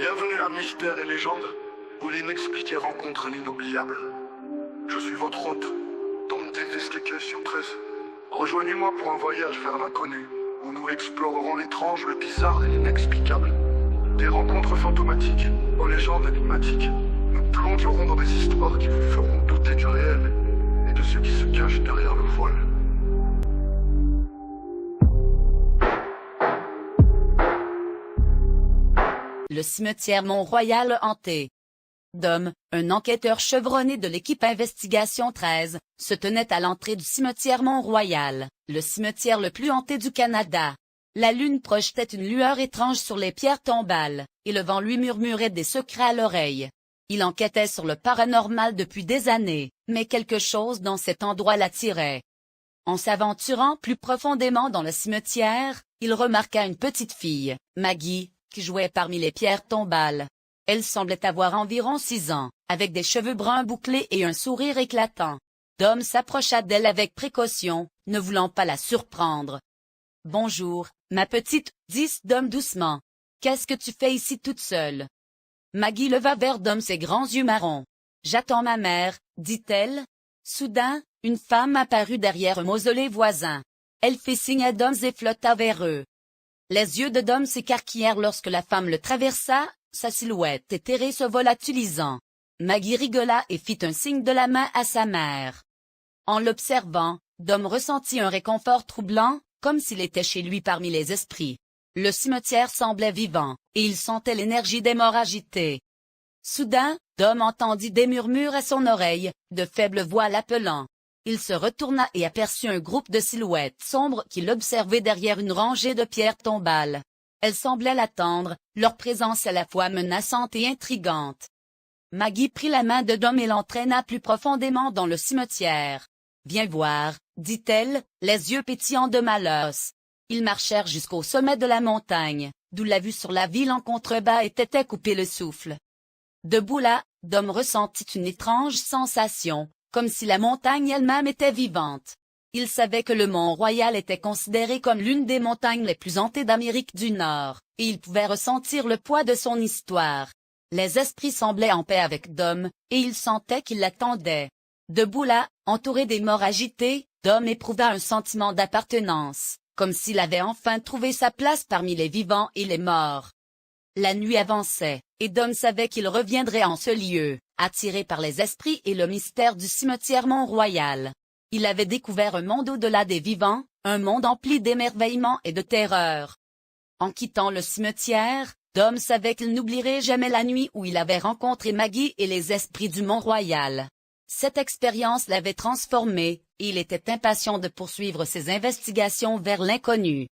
Bienvenue à Mystère et Légende, où l'inexpliqué rencontre l'inoubliable. Je suis votre hôte, Dom D'investigation 13. Rejoignez-moi pour un voyage vers l'inconnu, où nous explorerons l'étrange, le bizarre et l'inexplicable. Des rencontres fantomatiques, aux légendes énigmatiques. Nous plongerons dans des histoires qui vous feront douter du réel et de ce qui se cache derrière le voile. Le cimetière Mont-Royal hanté. Dom, un enquêteur chevronné de l'équipe Investigation 13, se tenait à l'entrée du cimetière Mont-Royal, le cimetière le plus hanté du Canada. La lune projetait une lueur étrange sur les pierres tombales, et le vent lui murmurait des secrets à l'oreille. Il enquêtait sur le paranormal depuis des années, mais quelque chose dans cet endroit l'attirait. En s'aventurant plus profondément dans le cimetière, il remarqua une petite fille, Maggie, qui jouait parmi les pierres tombales. Elle semblait avoir environ 6 ans, avec des cheveux bruns bouclés et un sourire éclatant. Dom s'approcha d'elle avec précaution, ne voulant pas la surprendre. « Bonjour, ma petite, dit Dom doucement. Qu'est-ce que tu fais ici toute seule? » Maggie leva vers Dom ses grands yeux marrons. « J'attends ma mère, dit-elle. » Soudain, une femme apparut derrière un mausolée voisin. Elle fit signe à Dom et flotta vers eux. Les yeux de Dom s'écarquillèrent lorsque la femme le traversa, sa silhouette éthérée se volatilisant. Maggie rigola et fit un signe de la main à sa mère. En l'observant, Dom ressentit un réconfort troublant, comme s'il était chez lui parmi les esprits. Le cimetière semblait vivant, et il sentait l'énergie des morts agités. Soudain, Dom entendit des murmures à son oreille, de faibles voix l'appelant. Il se retourna et aperçut un groupe de silhouettes sombres qui l'observaient derrière une rangée de pierres tombales. Elles semblaient l'attendre, leur présence à la fois menaçante et intrigante. Maggie prit la main de Dom et l'entraîna plus profondément dans le cimetière. « Viens voir, » dit-elle, les yeux pétillants de malice. Ils marchèrent jusqu'au sommet de la montagne, d'où la vue sur la ville en contrebas était à couper le souffle. Debout là, Dom ressentit une étrange sensation, comme si la montagne elle-même était vivante. Il savait que le Mont-Royal était considéré comme l'une des montagnes les plus hantées d'Amérique du Nord, et il pouvait ressentir le poids de son histoire. Les esprits semblaient en paix avec Dom, et il sentait qu'ils l'attendaient. Debout là, entouré des morts agités, Dom éprouva un sentiment d'appartenance, comme s'il avait enfin trouvé sa place parmi les vivants et les morts. La nuit avançait, et Dom savait qu'il reviendrait en ce lieu, attiré par les esprits et le mystère du cimetière Mont-Royal. Il avait découvert un monde au-delà des vivants, un monde empli d'émerveillement et de terreur. En quittant le cimetière, Dom savait qu'il n'oublierait jamais la nuit où il avait rencontré Maggie et les esprits du Mont-Royal. Cette expérience l'avait transformé, et il était impatient de poursuivre ses investigations vers l'inconnu.